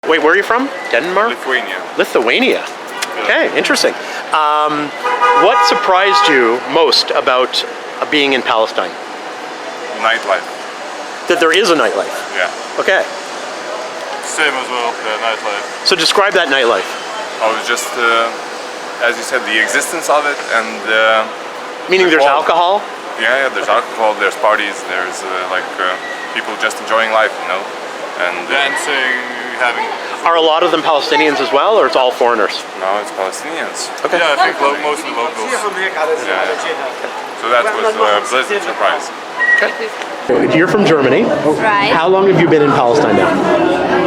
Wait, where are you from? Denmark? Lithuania. Lithuania. Okay, interesting. What surprised you most about being in Palestine? Nightlife. That there is a nightlife. Yeah. Okay. Same as well, the nightlife. So describe that nightlife. I was just, as you said, the existence of it and... Meaning there's alcohol? Yeah, there's alcohol, there's parties, there's people just enjoying life, you know? And dancing, having... Are a lot of them Palestinians as well, or it's all foreigners? No, it's Palestinians. Okay. Yeah, I think most of the locals. Yeah. So that was a pleasant surprise. Okay. You're from Germany. Right. How long have you been in Palestine now?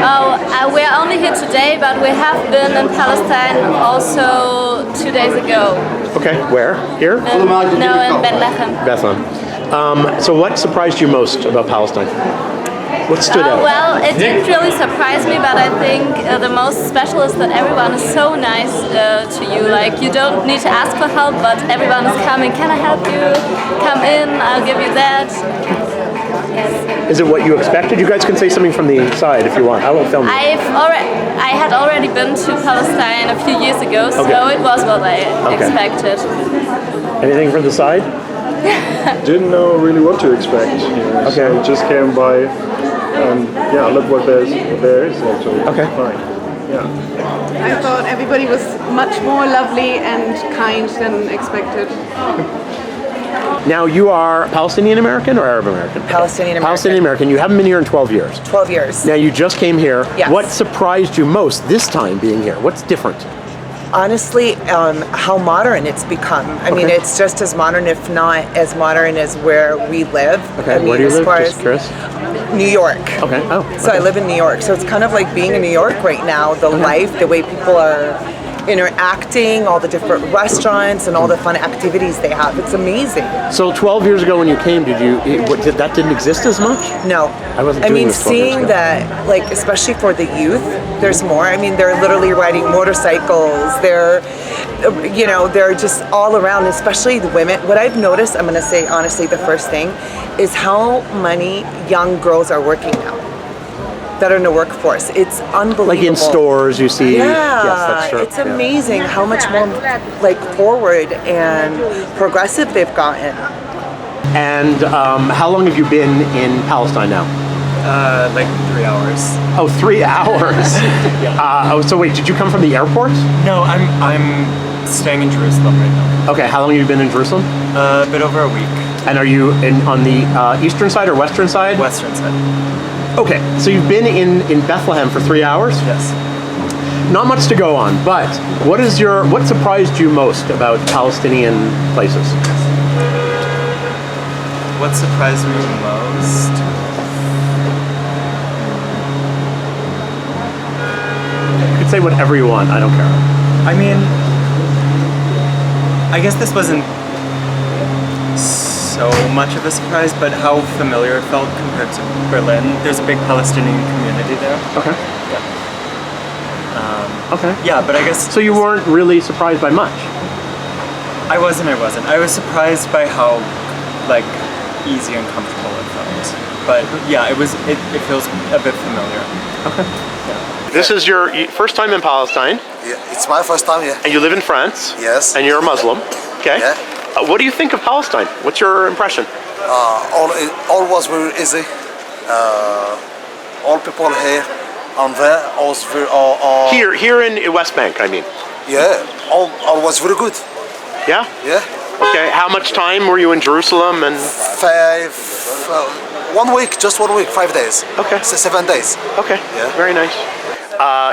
Oh, we're only here today, but we have been in Palestine also 2 days ago. Okay, where? Here? No, in Bethlehem. Bethlehem. So what surprised you most about Palestine? What stood out? Well, it didn't really surprise me, but I think the most special is that everyone is so nice to you. Like, you don't need to ask for help, but everyone is coming. Can I help you? Come in, I'll give you that. Yes. Is it what you expected? You guys can say something from the side if you want. I won't film you. I had already been to Palestine a few years ago, so it was what I expected. Anything from the side? Didn't know really what to expect. So just came by, and yeah, look what there is actually. Okay. Fine. Yeah. I thought everybody was much more lovely and kind than expected. Now you are Palestinian American or Arab American? Palestinian American. Palestinian American. You haven't been here in 12 years. 12 years. Now you just came here. Yes. What surprised you most this time being here? What's different? Honestly, how modern it's become. I mean, it's just as modern, if not as modern as where we live. Okay, I mean, where do you live? far Just curious. New York. Okay. Oh. So I live in New York. So it's kind of like being in New York right now. The life, the way people are interacting, all the different restaurants and all the fun activities they have. It's amazing. So 12 years ago when you came, that didn't exist as much? No. I wasn't I doing mean, this 12 years seeing ago. that, like, especially for the youth, there's more. I mean, they're literally riding motorcycles. They're just all around, especially the women. What I've noticed, I'm going to say honestly, the first thing is how many young girls are working now that are in the workforce. It's unbelievable. Like in stores, you see. Yeah, Yes, that's true. it's amazing how much more like forward and progressive they've gotten. And how long have you been in Palestine now? Like 3 hours. Oh, 3 hours. So wait, did you come from the airport? No, I'm staying in Jerusalem right now. Okay, how long have you been in Jerusalem? A bit over a week. And are you on the eastern side or western side? Western side. Okay, so you've been in Bethlehem for 3 hours? Yes. Not much to go on, but what surprised you most about Palestinian places? What surprised me most? You could say whatever you want, I don't care. I mean, I guess this wasn't so much of a surprise, but how familiar it felt compared to Berlin. There's a big Palestinian community there. Okay. Yeah. Okay. Yeah, but I guess... So you weren't really surprised by much? I wasn't. I was surprised by how, like, easy and comfortable it felt. But yeah, it feels a bit familiar. Okay. Yeah. This is your first time in Palestine? Yeah, it's my first time, yeah. And you live in France? Yes. And you're a Muslim? Okay. Yeah. What do you think of Palestine? What's your impression? All was very easy. All people here and there was very... Here in West Bank, I mean. Yeah, all was very good. Yeah? Yeah. Okay, how much time were you in Jerusalem and... 1 week, just 1 week, 5 days. Okay. 7 days. Okay, Yeah. very nice.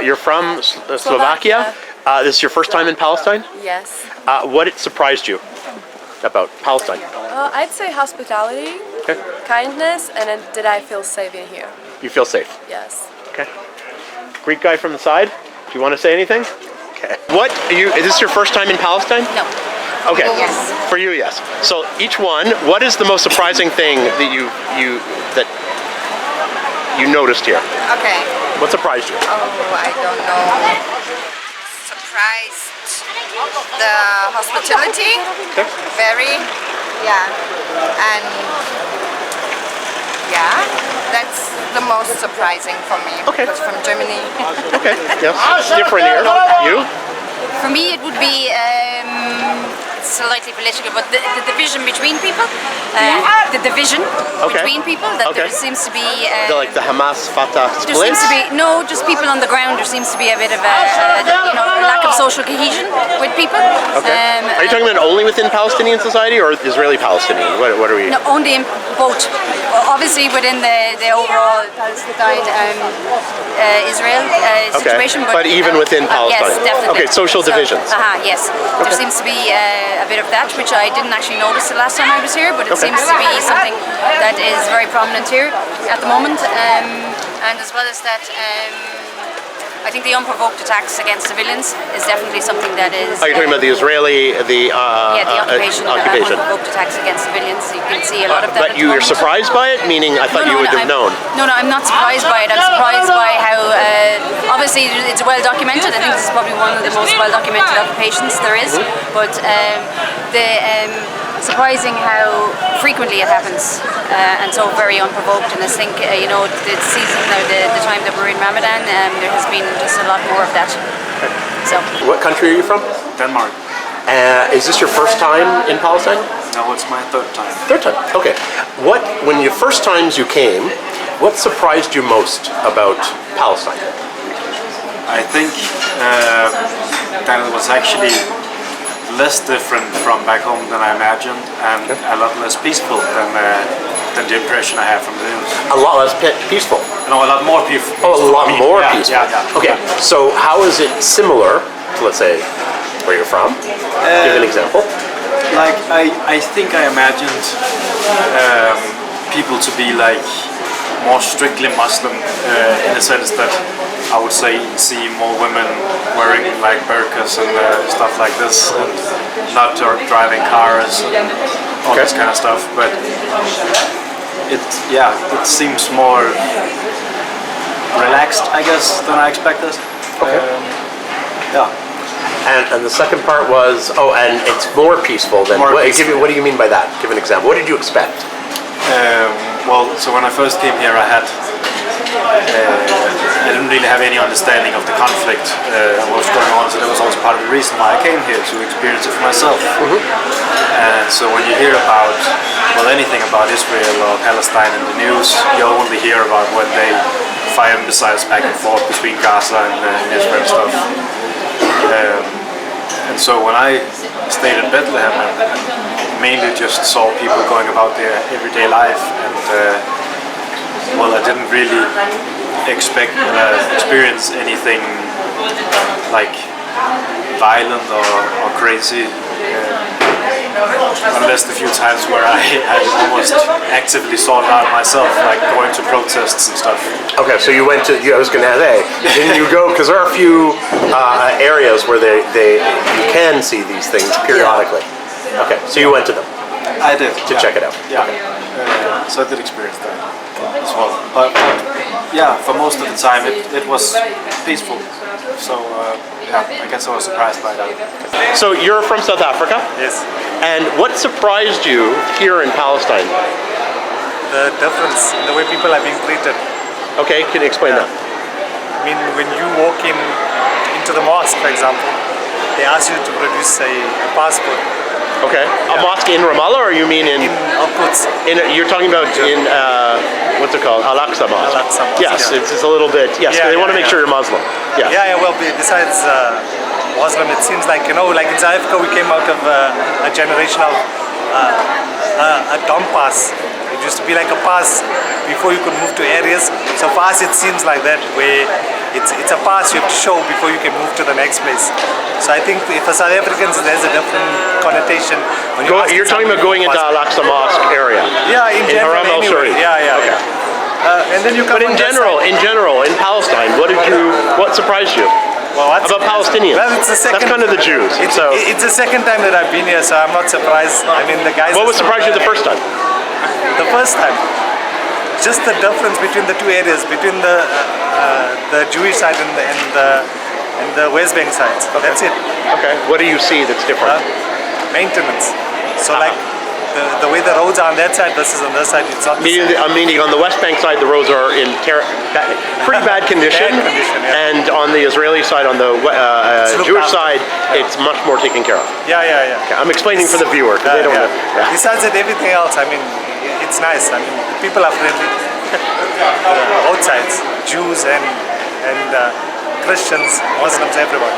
You're from Slovakia. This is your first time in Palestine? Yes. What surprised you about Palestine? I'd say hospitality, kindness, and then did I feel safe in here? You feel safe? Yes. Okay. Greek guy from the side, do you want to say anything? Okay. Is this your first time in Palestine? No. Okay. Yes. For you, yes. So each one, what is the most surprising thing that you noticed here? Okay. What surprised you? Oh, I don't know. Surprised. The hospitality. Okay. Very. Yeah. And yeah, that's the most surprising for me. Okay. Because from Germany. Okay, yes. Different here. You? For me, it would be slightly political, but the division between people, the division between people, that there seems to be... like the Hamas-Fatah there split? seems to be, no, just people on the ground, there seems to be a bit of a lack of social cohesion with people. Okay. Are you talking about only within Palestinian society or Israeli-Palestinian? What are we... No, only in both. Obviously within the overall Palestine Israel situation. But even within Palestine? Yes, definitely. Okay, social divisions. Yes. There seems to be a bit of that, which I didn't actually notice the last time I was here, but it seems to be something that is very prominent here at the moment. And as well as that, I think the unprovoked attacks against civilians is definitely something that is... Are you talking about the Israeli, the occupation. Unprovoked attacks against civilians. You can see a lot of that. But you were surprised by it? Meaning, I thought you would have known. No, I'm not surprised by it. I'm surprised by how, obviously it's well documented. I think this is probably one of the most well documented occupations there is. But surprising how frequently it happens, and so very unprovoked. And I think, the season, the time that we're in Ramadan, there has been just a lot more of that. So. What country are you from? Denmark. Is this your first time in Palestine? No, it's my third time. Third time, okay. When the first times you came, what surprised you most about Palestine? I think that it was actually less different from back home than I imagined, and a lot less peaceful than the impression I have from the news. A lot less peaceful? No, a lot more peaceful. Oh, a lot more peaceful. Yeah. Okay, so how is it similar to, let's say, where you're from? Give an example. Like, I think I imagined people to be like more strictly Muslim in the sense that I would say see more women wearing like burqas and stuff like this, and not driving cars and all this kind of stuff. But it seems more relaxed, I guess, than I expected. And the second part was, and it's more peaceful than, what do you mean by that? Give an example. What did you expect? Well, so when I first came here, I didn't really have any understanding of the conflict and what was going on, so that was also part of the reason why I came here, to experience it for myself. And so when you hear about, anything about Israel or Palestine in the news, you only hear about when they fire missiles back and forth between Gaza and Israel and stuff. And so when I stayed in Bethlehem, I mainly just saw people going about their everyday life, and I didn't really experience anything like violent or crazy, unless the few times where I almost actively sought out myself, like going to protests and stuff. Okay, so you went to, I was going to say, didn't you go, because there are a few areas where you can see these things periodically. Okay, so you went to them. I did. To check it out. Yeah. Okay. So I did experience that as well. But for most of the time it was peaceful. So I guess I was surprised by that. So you're from South Africa? Yes. And what surprised you here in Palestine? The difference in the way people are being treated. Okay, can you explain that? I mean, when you walk into the mosque, for example, they ask you to produce a passport. Okay. A mosque in Ramallah, or you mean in Al-Quds? You're talking about in what's it called? Al-Aqsa Mosque. Al-Aqsa Mosque. Yes, it's a little bit. Yes, they want to make sure you're Muslim. Yeah. Yeah. Well, besides Muslim, it seems like like in South Africa, we came out of a generation of a dumb pass. It used to be like a pass before you could move to areas. So for us, it seems like that, where it's a pass you have to show before you can move to the next place. So I think for South Africans, there's a different connotation. When you're talking about going into Al-Aqsa Mosque area. Yeah, in general. Haram Anyway. Yeah. Okay. And then you come. But in general, in Palestine, what surprised you? Well, about Palestinians? Well, it's the second. That's kind of the Jews. It's the second time that I've been here, so I'm not surprised. I mean, the guys. What was surprised you the first time? The first time, just the difference between the two areas, between the Jewish side and the West Bank side. Okay. That's it. Okay. What do you see that's different? Maintenance. So like the way the roads are on that side versus on this side, it's not the same. Meaning on the West Bank side, the roads are in pretty bad condition, and on the Israeli side, on the Jewish side, it's much more taken care of. Yeah. Okay, I'm explaining for the viewer because they don't know. Yeah. Besides that, everything else, I mean, it's nice. I mean, the people are friendly. Both sides, Jews and Christians, Muslims, everyone.